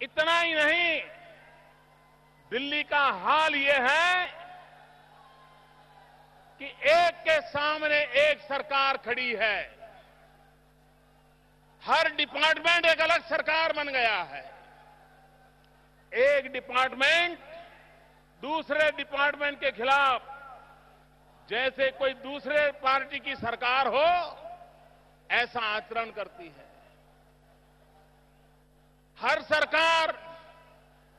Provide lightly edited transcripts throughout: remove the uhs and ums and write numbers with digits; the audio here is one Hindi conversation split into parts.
इतना ही नहीं, दिल्ली का हाल यह है कि एक के सामने एक सरकार खड़ी है। हर डिपार्टमेंट एक अलग सरकार बन गया है। एक डिपार्टमेंट दूसरे डिपार्टमेंट के खिलाफ जैसे कोई दूसरे पार्टी की सरकार हो ऐसा आचरण करती है। हर सरकार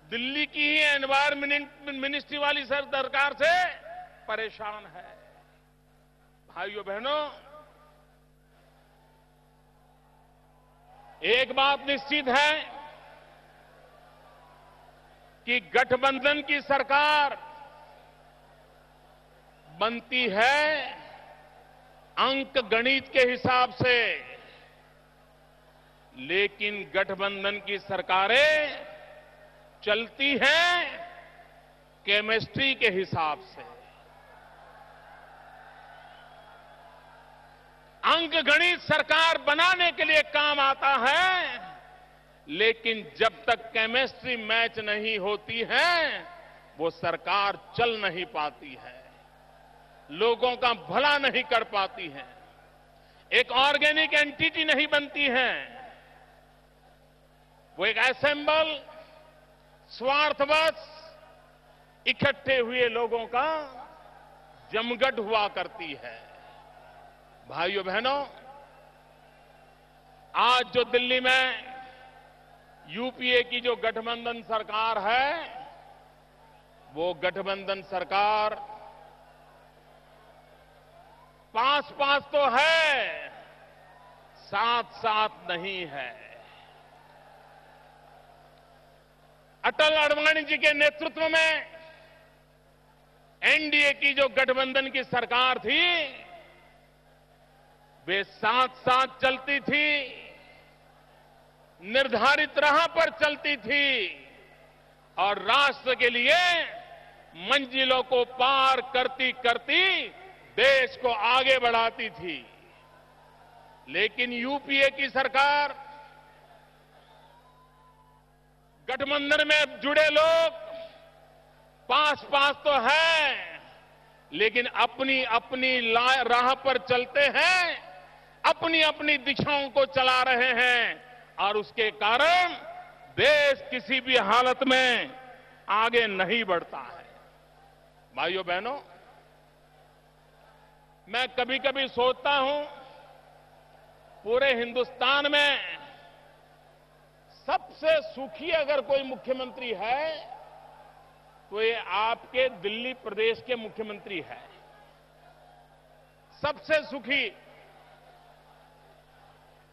दिल्ली की ही एनवायरमेंट मिनिस्ट्री वाली सरकार से परेशान है। भाइयों बहनों, एक बात निश्चित है कि गठबंधन की सरकार बनती है अंक गणित के हिसाब से, लेकिन गठबंधन की सरकारें चलती हैं केमिस्ट्री के हिसाब से। अंक गणित सरकार बनाने के लिए काम आता है, लेकिन जब तक केमिस्ट्री मैच नहीं होती है वो सरकार चल नहीं पाती है, लोगों का भला नहीं कर पाती है, एक ऑर्गेनिक एंटिटी नहीं बनती है। वो एक असेंबल स्वार्थवश इकट्ठे हुए लोगों का जमघट हुआ करती है। भाइयों बहनों, आज जो दिल्ली में यूपीए की जो गठबंधन सरकार है, वो गठबंधन सरकार पास तो है, साथ नहीं है। अटल अडवाणी जी के नेतृत्व में एनडीए की जो गठबंधन की सरकार थी, वे साथ चलती थी, निर्धारित राह पर चलती थी और राष्ट्र के लिए मंजिलों को पार करती करती देश को आगे बढ़ाती थी। लेकिन यूपीए की सरकार, गठबंधन में जुड़े लोग पास तो है, लेकिन अपनी अपनी राह पर चलते हैं, अपनी अपनी दिशाओं को चला रहे हैं और उसके कारण देश किसी भी हालत में आगे नहीं बढ़ता है। भाइयों बहनों, मैं कभी कभी सोचता हूं पूरे हिंदुस्तान में सबसे सुखी अगर कोई मुख्यमंत्री है तो ये आपके दिल्ली प्रदेश के मुख्यमंत्री है। सबसे सुखी।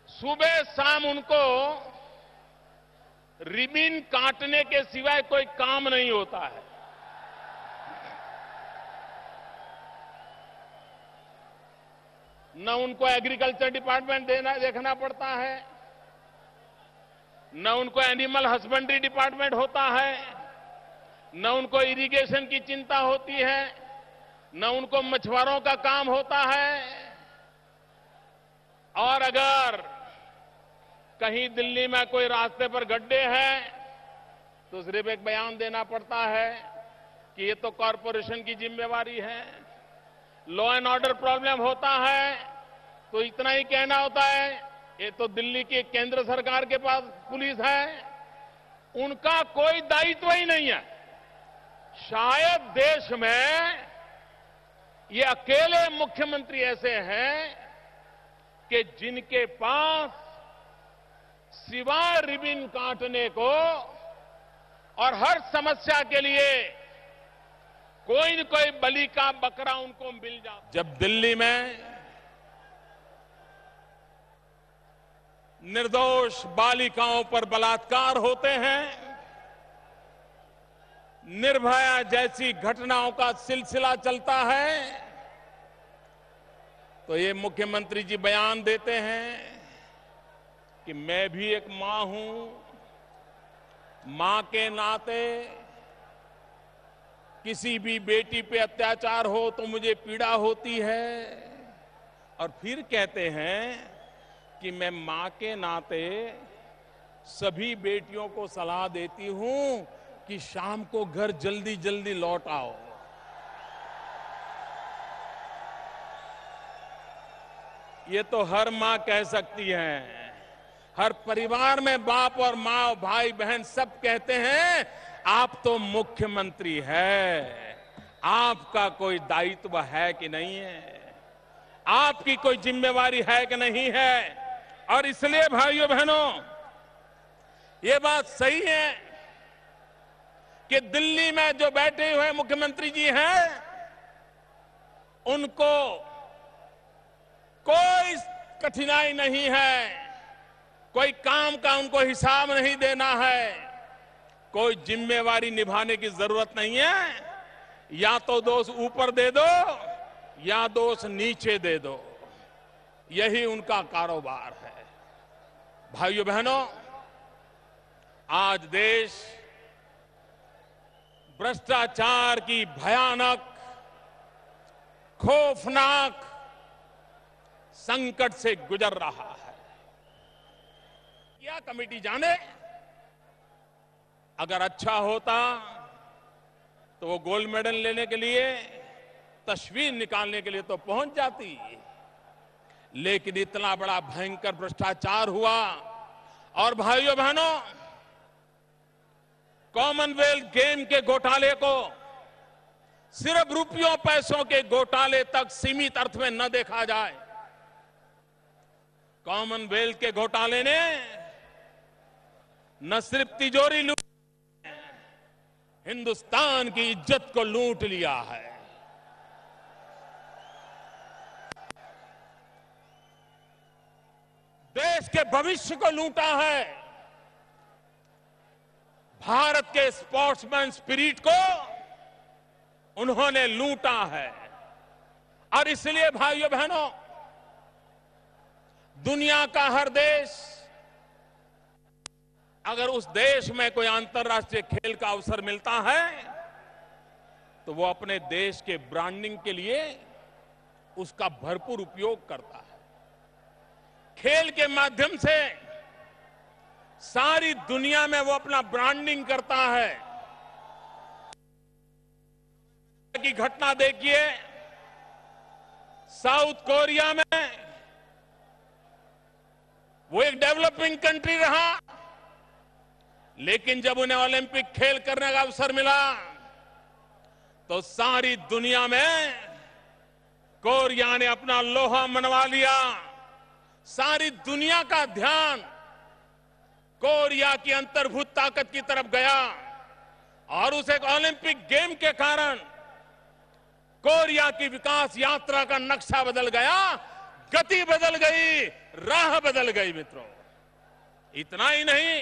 सुबह शाम उनको रिबन काटने के सिवाय कोई काम नहीं होता है। न उनको एग्रीकल्चर डिपार्टमेंट देखना पड़ता है, न उनको एनिमल हस्बेंड्री डिपार्टमेंट होता है, न उनको इरिगेशन की चिंता होती है, न उनको मछुआरों का काम होता है। और अगर कहीं दिल्ली में कोई रास्ते पर गड्ढे हैं तो सिर्फ एक बयान देना पड़ता है कि ये तो कॉरपोरेशन की जिम्मेवारी है। लॉ एंड ऑर्डर प्रॉब्लम होता है तो इतना ही कहना होता है ये तो दिल्ली की केंद्र सरकार के पास पुलिस है, उनका कोई दायित्व ही नहीं है। शायद देश में ये अकेले मुख्यमंत्री ऐसे हैं कि जिनके पास सिवाय रिबन काटने को और हर समस्या के लिए कोई न कोई बलि का बकरा उनको मिल जाता। जब दिल्ली में निर्दोष बालिकाओं पर बलात्कार होते हैं, निर्भया जैसी घटनाओं का सिलसिला चलता है, तो ये मुख्यमंत्री जी बयान देते हैं कि मैं भी एक मां हूं, मां के नाते किसी भी बेटी पे अत्याचार हो तो मुझे पीड़ा होती है। और फिर कहते हैं कि मैं मां के नाते सभी बेटियों को सलाह देती हूं कि शाम को घर जल्दी जल्दी लौट आओ। ये तो हर मां कह सकती है। हर परिवार में बाप और मां, भाई बहन सब कहते हैं आप तो मुख्यमंत्री है, आपका कोई दायित्व है कि नहीं है, आपकी कोई जिम्मेवारी है कि नहीं है। और इसलिए भाइयों बहनों, ये बात सही है कि दिल्ली में जो बैठे हुए मुख्यमंत्री जी हैं, उनको कोई कठिनाई नहीं है, कोई काम का उनको हिसाब नहीं देना है, कोई जिम्मेवारी निभाने की जरूरत नहीं है। या तो दोष ऊपर दे दो या दोष नीचे दे दो, यही उनका कारोबार है। भाइयों बहनों, आज देश भ्रष्टाचार की भयानक, खौफनाक संकट से गुजर रहा है। क्या कमेटी जाने, अगर अच्छा होता तो वो गोल्ड मेडल लेने के लिए, तस्वीर निकालने के लिए तो पहुंच जाती, लेकिन इतना बड़ा भयंकर भ्रष्टाचार हुआ। और भाइयों बहनों, कॉमनवेल्थ गेम के घोटाले को सिर्फ रुपयों पैसों के घोटाले तक सीमित अर्थ में न देखा जाए। कॉमनवेल्थ के घोटाले ने न सिर्फ तिजोरी लूट, हिंदुस्तान की इज्जत को लूट लिया है। देश के भविष्य को लूटा है। भारत के स्पोर्ट्समैन स्पिरिट को उन्होंने लूटा है। और इसलिए भाइयों बहनों, दुनिया का हर देश, अगर उस देश में कोई अंतर्राष्ट्रीय खेल का अवसर मिलता है तो वो अपने देश के ब्रांडिंग के लिए उसका भरपूर उपयोग करता है। खेल के माध्यम से सारी दुनिया में वो अपना ब्रांडिंग करता है। की घटना देखिए, साउथ कोरिया में वो एक डेवलपिंग कंट्री रहा, लेकिन जब उन्हें ओलंपिक खेल करने का अवसर मिला तो सारी दुनिया में कोरिया ने अपना लोहा मनवा लिया। सारी दुनिया का ध्यान कोरिया की अंतर्भूत ताकत की तरफ गया और उस एक ओलंपिक गेम के कारण कोरिया की विकास यात्रा का नक्शा बदल गया, गति बदल गई, राह बदल गई। मित्रों, इतना ही नहीं,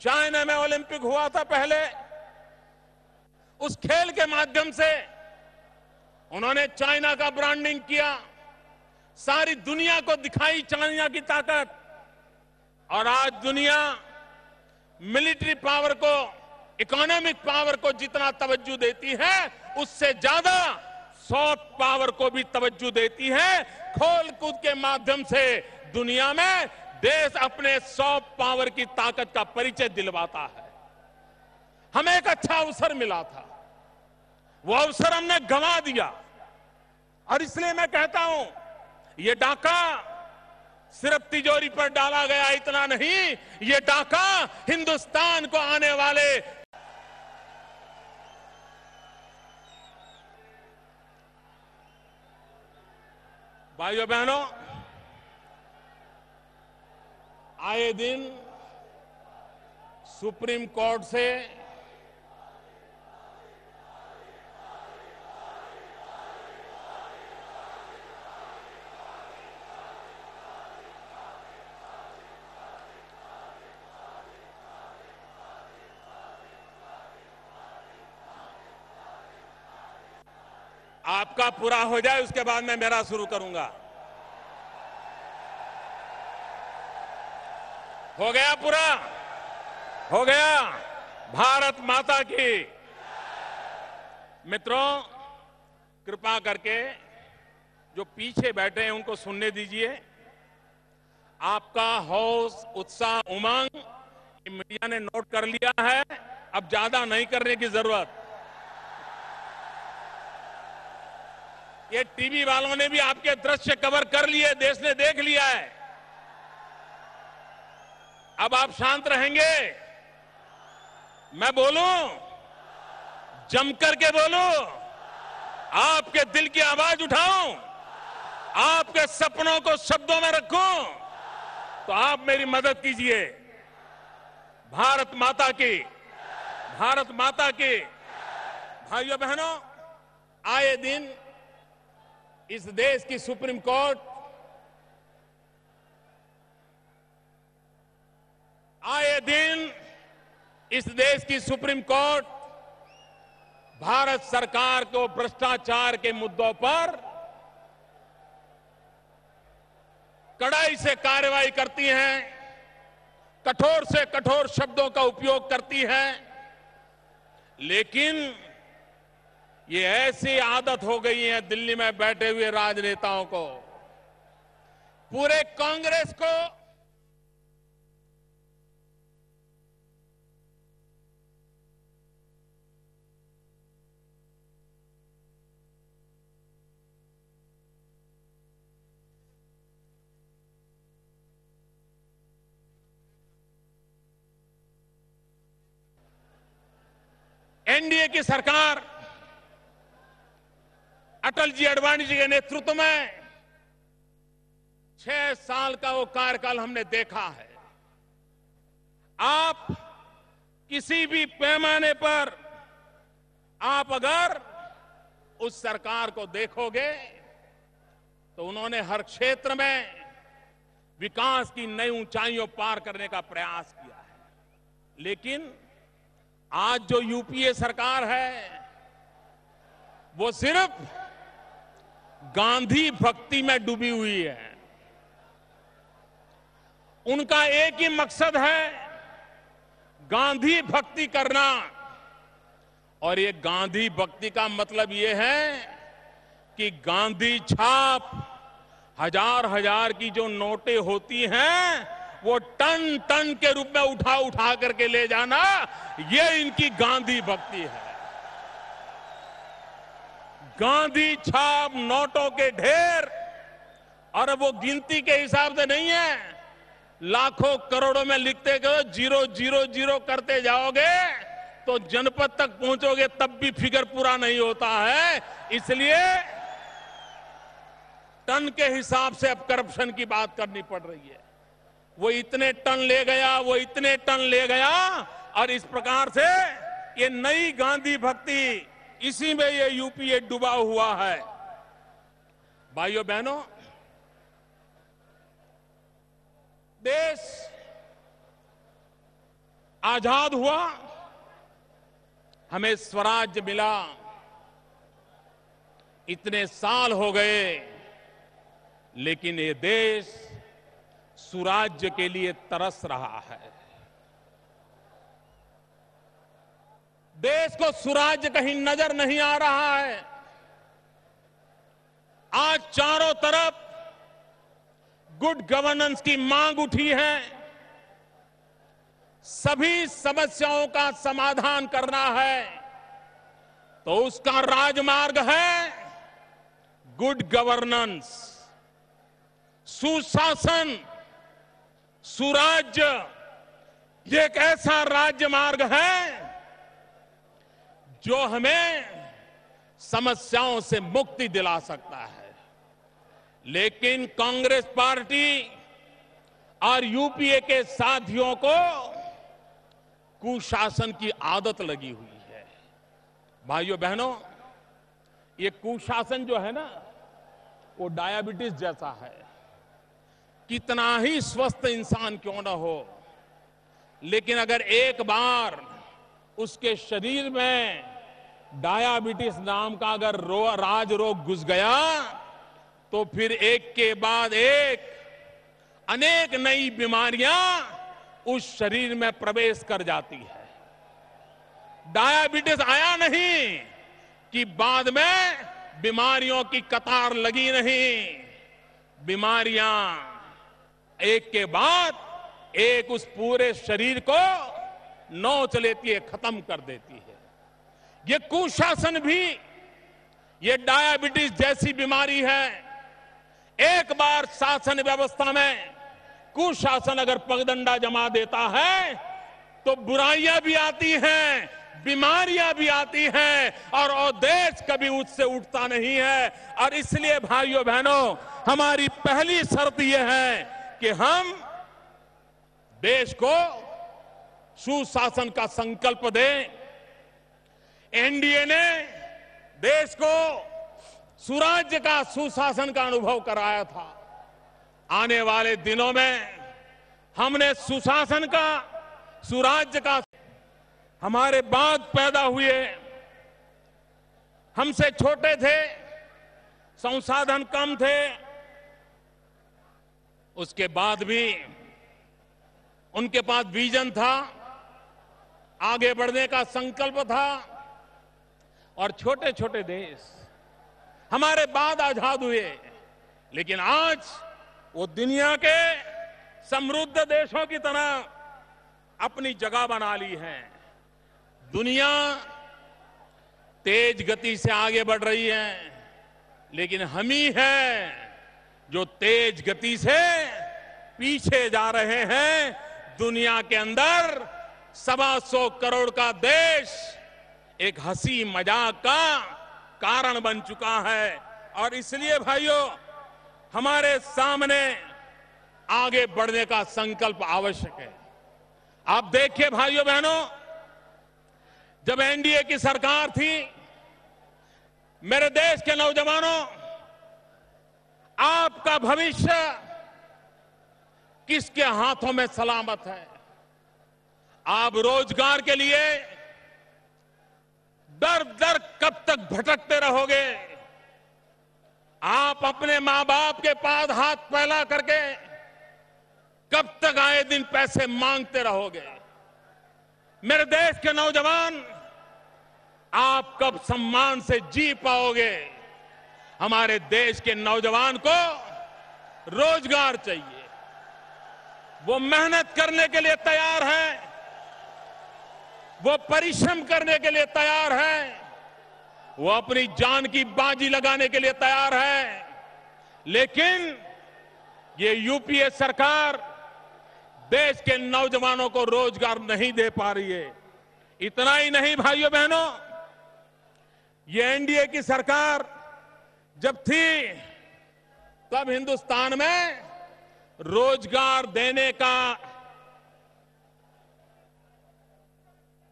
चाइना में ओलंपिक हुआ था पहले, उस खेल के माध्यम से उन्होंने चाइना का ब्रांडिंग किया, सारी दुनिया को दिखाई चाइना की ताकत। और आज दुनिया मिलिट्री पावर को, इकोनॉमिक पावर को जितना तवज्जो देती है, उससे ज्यादा सॉफ्ट पावर को भी तवज्जो देती है। खोल कूद के माध्यम से दुनिया में देश अपने सॉफ्ट पावर की ताकत का परिचय दिलवाता है। हमें एक अच्छा अवसर मिला था, वो अवसर हमने गंवा दिया। और इसलिए मैं कहता हूं, ये डाका सिर्फ तिजोरी पर डाला गया इतना नहीं, ये डाका हिंदुस्तान को आने वाले भाइयों बहनों, आए दिन सुप्रीम कोर्ट से आपका पूरा हो जाए, उसके बाद मैं मेरा शुरू करूंगा। हो गया पूरा? हो गया? भारत माता की। मित्रों, कृपा करके जो पीछे बैठे हैं उनको सुनने दीजिए। आपका हौस, उत्साह, उमंग मीडिया ने नोट कर लिया है, अब ज्यादा नहीं करने की जरूरत। ये टीवी वालों ने भी आपके दृश्य कवर कर लिए, देश ने देख लिया है। अब आप शांत रहेंगे? मैं बोलूं, जम करके बोलूं, आपके दिल की आवाज उठाऊं, आपके सपनों को शब्दों में रखूं, तो आप मेरी मदद कीजिए। भारत माता की, भारत माता की। भाइयों बहनों, आए दिन इस देश की सुप्रीम कोर्ट, आए दिन इस देश की सुप्रीम कोर्ट भारत सरकार को भ्रष्टाचार के मुद्दों पर कड़ाई से कार्रवाई करती हैं, कठोर से कठोर शब्दों का उपयोग करती है। लेकिन ये ऐसी आदत हो गई है दिल्ली में बैठे हुए राजनेताओं को, पूरे कांग्रेस को एनडीए की सरकार, अटल जी आडवाणी जी के नेतृत्व में 6 साल का वो कार्यकाल हमने देखा है। आप किसी भी पैमाने पर आप अगर उस सरकार को देखोगे तो उन्होंने हर क्षेत्र में विकास की नई ऊंचाइयों पार करने का प्रयास किया है। लेकिन आज जो यूपीए सरकार है वो सिर्फ गांधी भक्ति में डूबी हुई है। उनका एक ही मकसद है, गांधी भक्ति करना। और ये गांधी भक्ति का मतलब ये है कि गांधी छाप हजार हजार की जो नोटें होती हैं वो टन टन के रूप में उठा उठा करके ले जाना, ये इनकी गांधी भक्ति है। गांधी छाप नोटों के ढेर, और वो गिनती के हिसाब से नहीं है, लाखों करोड़ों में लिखते गए, 000 करते जाओगे तो जनपद तक पहुंचोगे तब भी फिगर पूरा नहीं होता है। इसलिए टन के हिसाब से अब करप्शन की बात करनी पड़ रही है। वो इतने टन ले गया, वो इतने टन ले गया, और इस प्रकार से ये नई गांधी भक्ति, इसी में ये यूपीए डूबा हुआ है। भाइयों बहनों, देश आजाद हुआ, हमें स्वराज्य मिला, इतने साल हो गए, लेकिन ये देश सुराज्य के लिए तरस रहा है। देश को सुराज्य कहीं नजर नहीं आ रहा है। आज चारों तरफ गुड गवर्नेंस की मांग उठी है। सभी समस्याओं का समाधान करना है तो उसका राजमार्ग है गुड गवर्नेंस, सुशासन, सुराज्य। ये एक ऐसा राज्य मार्ग है जो हमें समस्याओं से मुक्ति दिला सकता है। लेकिन कांग्रेस पार्टी और यूपीए के साथियों को कुशासन की आदत लगी हुई है। भाइयों बहनों, ये कुशासन जो है ना, वो डायबिटीज जैसा है। कितना ही स्वस्थ इंसान क्यों ना हो, लेकिन अगर एक बार उसके शरीर में डायबिटीज नाम का अगर राज रोग घुस गया तो फिर एक के बाद एक अनेक नई बीमारियां उस शरीर में प्रवेश कर जाती है। डायबिटीज आया नहीं कि बाद में बीमारियों की कतार लगी नहीं। बीमारियां एक के बाद एक उस पूरे शरीर को नोच लेती है, खत्म कर देती है। ये कुशासन भी ये डायबिटीज जैसी बीमारी है। एक बार शासन व्यवस्था में कुशासन अगर पगडंडा जमा देता है तो बुराइयां भी आती हैं, बीमारियां भी आती हैं और देश कभी उससे उठता नहीं है। और इसलिए भाइयों बहनों, हमारी पहली शर्त यह है कि हम देश को सुशासन का संकल्प दें। एनडीए ने देश को सुराज्य का, सुशासन का अनुभव कराया था। आने वाले दिनों में हमने सुशासन का, सुराज्य का, हमारे बाद पैदा हुए, हमसे छोटे थे, संसाधन कम थे, उसके बाद भी उनके पास विजन था, आगे बढ़ने का संकल्प था। और छोटे छोटे देश हमारे बाद आजाद हुए, लेकिन आज वो दुनिया के समृद्ध देशों की तरह अपनी जगह बना ली है। दुनिया तेज गति से आगे बढ़ रही है, लेकिन हम ही हैं जो तेज गति से पीछे जा रहे हैं। दुनिया के अंदर 125 करोड़ का देश एक हंसी मजाक का कारण बन चुका है। और इसलिए भाइयों, हमारे सामने आगे बढ़ने का संकल्प आवश्यक है। आप देखिए भाइयों बहनों, जब एनडीए की सरकार थी, मेरे देश के नौजवानों, आपका भविष्य किसके हाथों में सलामत है? आप रोजगार के लिए दर दर कब तक भटकते रहोगे? आप अपने मां बाप के पास हाथ फैला करके कब तक आए दिन पैसे मांगते रहोगे? मेरे देश के नौजवान, आप कब सम्मान से जी पाओगे? हमारे देश के नौजवान को रोजगार चाहिए, वो मेहनत करने के लिए तैयार है, वो परिश्रम करने के लिए तैयार है, वो अपनी जान की बाजी लगाने के लिए तैयार है। लेकिन ये यूपीए सरकार देश के नौजवानों को रोजगार नहीं दे पा रही है। इतना ही नहीं भाइयों बहनों, ये एनडीए की सरकार जब थी तब हिंदुस्तान में रोजगार देने का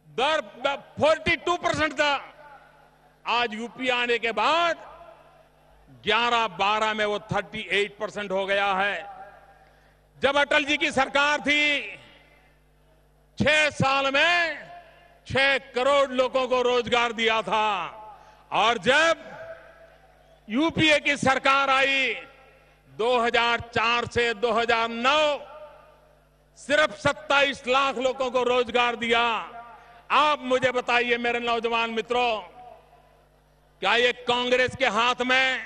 दर 42% था। आज यूपी आने के बाद 11-12 में वो 38% हो गया है। जब अटल जी की सरकार थी, 6 साल में 6 करोड़ लोगों को रोजगार दिया था। और जब यूपीए की सरकार आई 2004 से 2009, सिर्फ 27 लाख लोगों को रोजगार दिया। आप मुझे बताइए मेरे नौजवान मित्रों, क्या ये कांग्रेस के हाथ में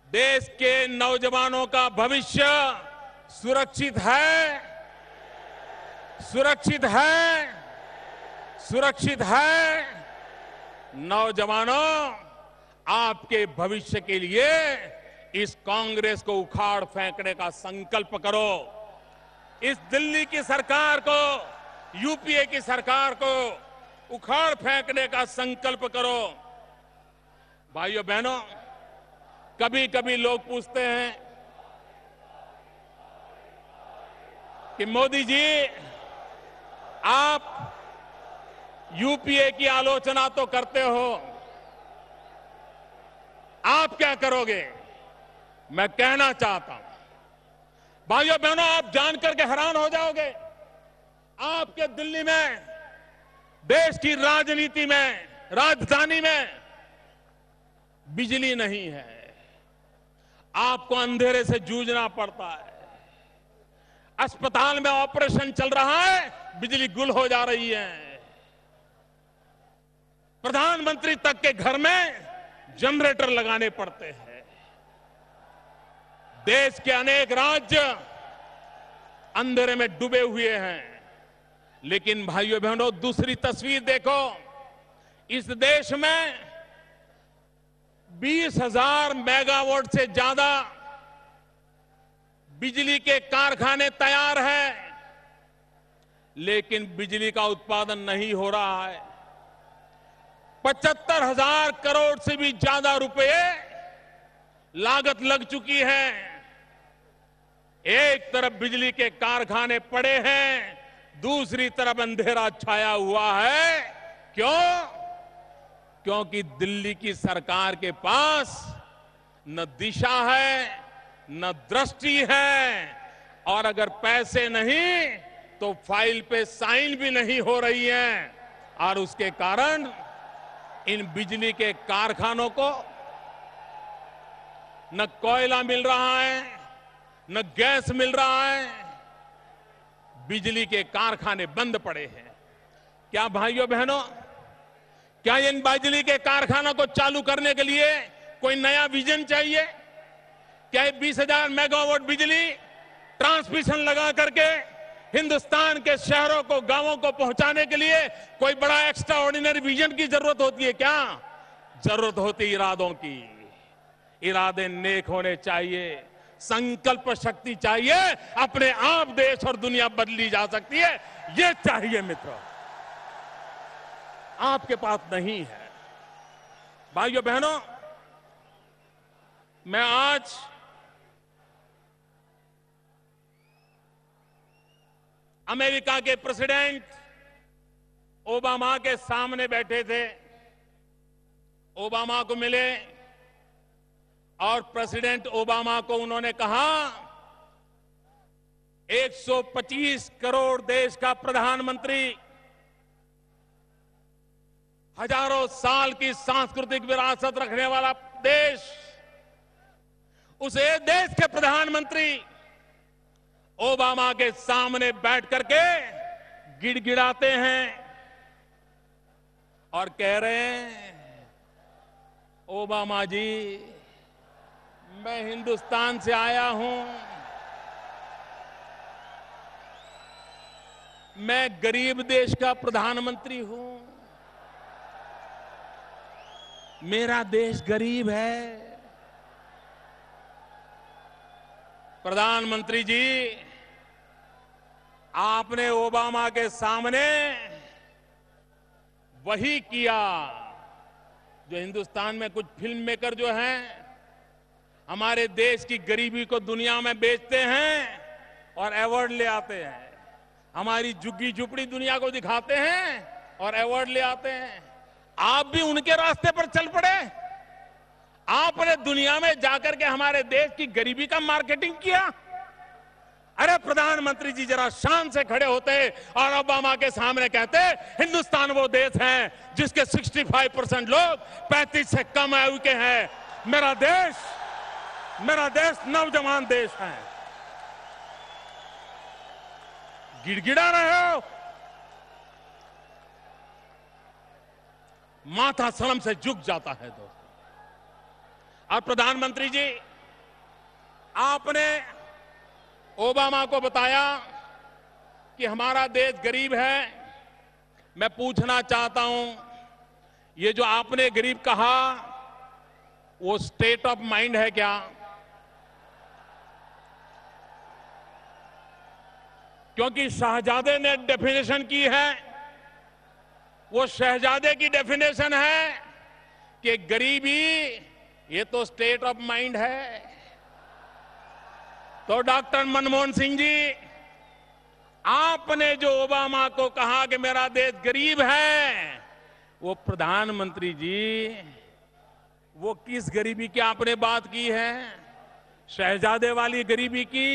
देश के नौजवानों का भविष्य सुरक्षित है? सुरक्षित है? सुरक्षित है? नौजवानों, आपके भविष्य के लिए इस कांग्रेस को उखाड़ फेंकने का संकल्प करो। इस दिल्ली की सरकार को, यूपीए की सरकार को उखाड़ फेंकने का संकल्प करो। भाइयों बहनों, कभी कभी लोग पूछते हैं कि मोदी जी, आप यूपीए की आलोचना तो करते हो, आप क्या करोगे? मैं कहना चाहता हूं, भाइयों बहनों, आप जानकर के हैरान हो जाओगे। आपके दिल्ली में, देश की राजनीति में, राजधानी में बिजली नहीं है। आपको अंधेरे से जूझना पड़ता है। अस्पताल में ऑपरेशन चल रहा है, बिजली गुल हो जा रही है। प्रधानमंत्री तक के घर में जनरेटर लगाने पड़ते हैं। देश के अनेक राज्य अंधेरे में डूबे हुए हैं। लेकिन भाइयों बहनों, दूसरी तस्वीर देखो। इस देश में 20,000 मेगावाट से ज्यादा बिजली के कारखाने तैयार हैं, लेकिन बिजली का उत्पादन नहीं हो रहा है। 75,000 करोड़ से भी ज्यादा रुपए लागत लग चुकी है। एक तरफ बिजली के कारखाने पड़े हैं, दूसरी तरफ अंधेरा छाया हुआ है। क्यों? क्योंकि दिल्ली की सरकार के पास न दिशा है, न दृष्टि है, और अगर पैसे नहीं तो फाइल पे साइन भी नहीं हो रही है। और उसके कारण इन बिजली के कारखानों को न कोयला मिल रहा है, न गैस मिल रहा है। बिजली के कारखाने बंद पड़े हैं। क्या भाइयों बहनों, क्या इन बिजली के कारखानों को चालू करने के लिए कोई नया विजन चाहिए? क्या 20,000 मेगावाट बिजली ट्रांसमिशन लगा करके हिंदुस्तान के शहरों को, गांवों को पहुंचाने के लिए कोई बड़ा एक्स्ट्रा ऑर्डिनरी विजन की जरूरत होती है क्या? जरूरत होती इरादों की। इरादे नेक होने चाहिए, संकल्प शक्ति चाहिए। अपने आप देश और दुनिया बदली जा सकती है, ये चाहिए मित्रों। आपके पास नहीं है। भाइयों बहनों, मैं आज अमेरिका के प्रेसिडेंट ओबामा के सामने बैठे थे। ओबामा को मिले और प्रेसिडेंट ओबामा को उन्होंने कहा, 125 करोड़ देश का प्रधानमंत्री, हजारों साल की सांस्कृतिक विरासत रखने वाला देश, उस देश के प्रधानमंत्री ओबामा के सामने बैठ करके गिड़गिड़ाते हैं और कह रहे हैं, ओबामा जी, मैं हिंदुस्तान से आया हूं, मैं गरीब देश का प्रधानमंत्री हूं, मेरा देश गरीब है। प्रधानमंत्री जी, आपने ओबामा के सामने वही किया जो हिंदुस्तान में कुछ फिल्म मेकर जो हैं हमारे देश की गरीबी को दुनिया में बेचते हैं और अवार्ड ले आते हैं। हमारी झुग्गी झुपड़ी दुनिया को दिखाते हैं और अवार्ड ले आते हैं। आप भी उनके रास्ते पर चल पड़े। आपने दुनिया में जाकर के हमारे देश की गरीबी का मार्केटिंग किया। अरे प्रधानमंत्री जी, जरा शान से खड़े होते और ओबामा के सामने कहते, हिंदुस्तान वो देश है जिसके 65% लोग 35 से कम आयु के हैं। मेरा देश नौजवान देश है। गिड़गिड़ा रहे हो, माथा शर्म से झुक जाता है दोस्तों। और प्रधानमंत्री जी, आपने ओबामा को बताया कि हमारा देश गरीब है। मैं पूछना चाहता हूं, ये जो आपने गरीब कहा, वो स्टेट ऑफ माइंड है क्या? क्योंकि शहजादे ने डेफिनेशन की है, वो शहजादे की डेफिनेशन है कि गरीबी ये तो स्टेट ऑफ माइंड है। तो डॉक्टर मनमोहन सिंह जी, आपने जो ओबामा को कहा कि मेरा देश गरीब है, वो प्रधानमंत्री जी, वो किस गरीबी की आपने बात की है? शहजादे वाली गरीबी की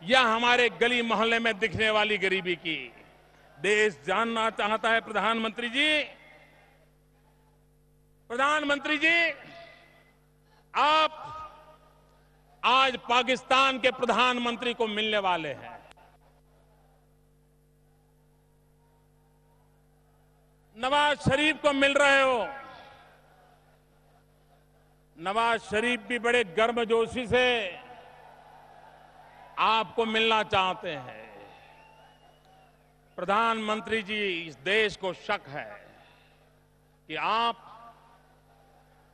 या हमारे गली मोहल्ले में दिखने वाली गरीबी की? देश जानना चाहता है प्रधानमंत्री जी। प्रधानमंत्री जी, आप आज पाकिस्तान के प्रधानमंत्री को मिलने वाले हैं। नवाज शरीफ को मिल रहे हो। नवाज शरीफ भी बड़े गर्मजोशी से आपको मिलना चाहते हैं। प्रधानमंत्री जी, इस देश को शक है कि आप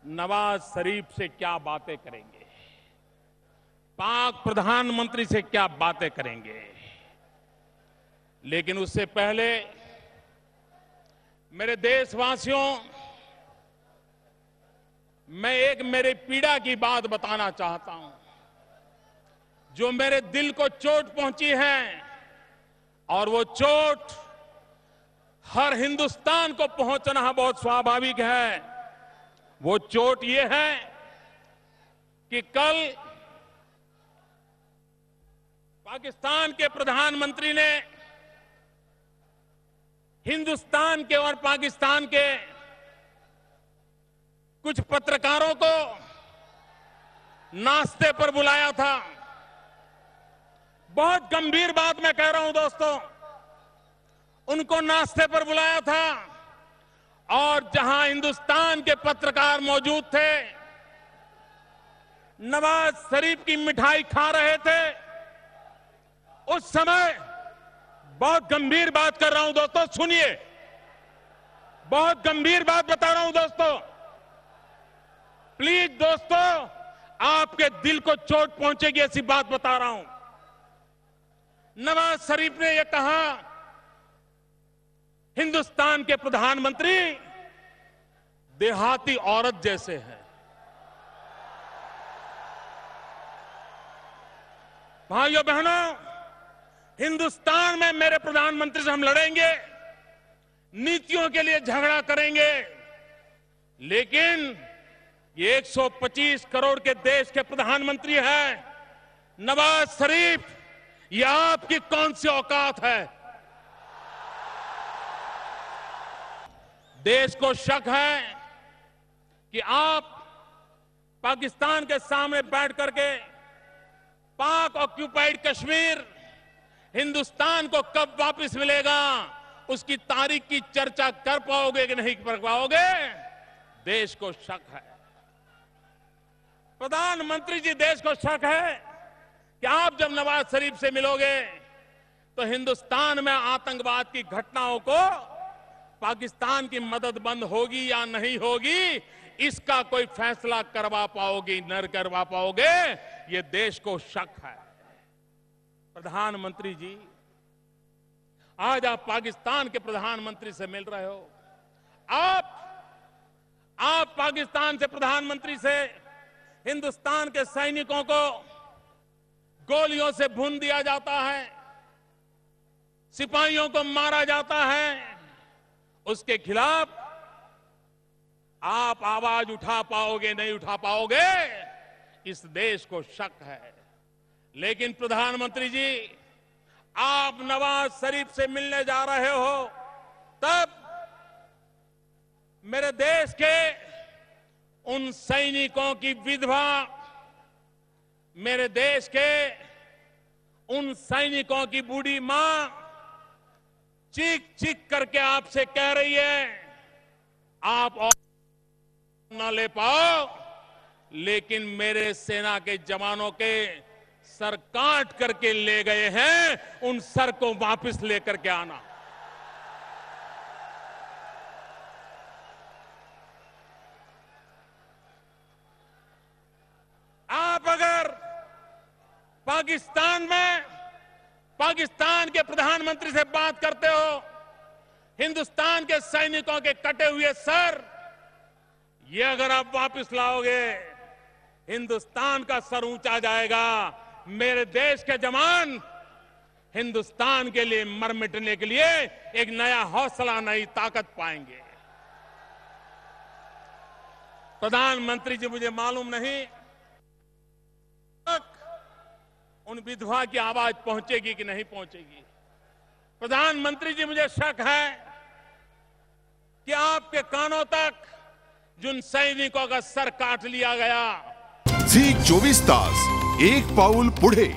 नवाज शरीफ से क्या बातें करेंगे, पाक प्रधानमंत्री से क्या बातें करेंगे। लेकिन उससे पहले मेरे देशवासियों, मैं एक मेरी पीड़ा की बात बताना चाहता हूं, जो मेरे दिल को चोट पहुंची है, और वो चोट हर हिंदुस्तान को पहुंचना बहुत स्वाभाविक है। वो चोट ये है कि कल पाकिस्तान के प्रधानमंत्री ने हिंदुस्तान के और पाकिस्तान के कुछ पत्रकारों को नाश्ते पर बुलाया था। बहुत गंभीर बात मैं कह रहा हूं दोस्तों, उनको नाश्ते पर बुलाया था, और जहां हिंदुस्तान के पत्रकार मौजूद थे, नवाज शरीफ की मिठाई खा रहे थे। उस समय बहुत गंभीर बात कर रहा हूं दोस्तों, सुनिए, बहुत गंभीर बात बता रहा हूं दोस्तों, प्लीज दोस्तों, आपके दिल को चोट पहुंचेगी ऐसी बात बता रहा हूं। नवाज शरीफ ने यह कहा, हिंदुस्तान के प्रधानमंत्री देहाती औरत जैसे हैं। भाइयों बहनों, हिंदुस्तान में मेरे प्रधानमंत्री से हम लड़ेंगे, नीतियों के लिए झगड़ा करेंगे, लेकिन ये 125 करोड़ के देश के प्रधानमंत्री हैं। नवाज शरीफ, ये आपकी कौन सी औकात है? देश को शक है कि आप पाकिस्तान के सामने बैठ करके पाक ऑक्यूपाइड कश्मीर हिंदुस्तान को कब वापस मिलेगा, उसकी तारीख की चर्चा कर पाओगे कि नहीं कर पाओगे, देश को शक है। प्रधानमंत्री जी, देश को शक है कि आप जब नवाज शरीफ से मिलोगे तो हिंदुस्तान में आतंकवाद की घटनाओं को पाकिस्तान की मदद बंद होगी या नहीं होगी, इसका कोई फैसला करवा पाओगे न करवा पाओगे, ये देश को शक है। प्रधानमंत्री जी, आज आप पाकिस्तान के प्रधानमंत्री से मिल रहे हो। आप पाकिस्तान से प्रधानमंत्री से हिंदुस्तान के सैनिकों को गोलियों से भून दिया जाता है, सिपाहियों को मारा जाता है, उसके खिलाफ आप आवाज उठा पाओगे नहीं उठा पाओगे, इस देश को शक है। लेकिन प्रधानमंत्री जी, आप नवाज शरीफ से मिलने जा रहे हो, तब मेरे देश के उन सैनिकों की विधवा, मेरे देश के उन सैनिकों की बूढ़ी मां चीख चीख करके आपसे कह रही है, आप और न ले पाओ, लेकिन मेरे सेना के जवानों के सर काट करके ले गए हैं, उन सर को वापस लेकर के आना। आप अगर पाकिस्तान में पाकिस्तान के प्रधानमंत्री से बात करते हो, हिंदुस्तान के सैनिकों के कटे हुए सर, ये अगर आप वापस लाओगे, हिंदुस्तान का सर ऊंचा जाएगा। मेरे देश के जवान हिंदुस्तान के लिए मर मिटने के लिए एक नया हौसला, नई ताकत पाएंगे। प्रधानमंत्री जी, मुझे मालूम नहीं उन विधवा की आवाज पहुंचेगी कि नहीं पहुंचेगी। प्रधानमंत्री जी, मुझे शक है कि आपके कानों तक जिन सैनिकों का सर काट लिया गया। झी 24 तास, एक पाऊल पुढे।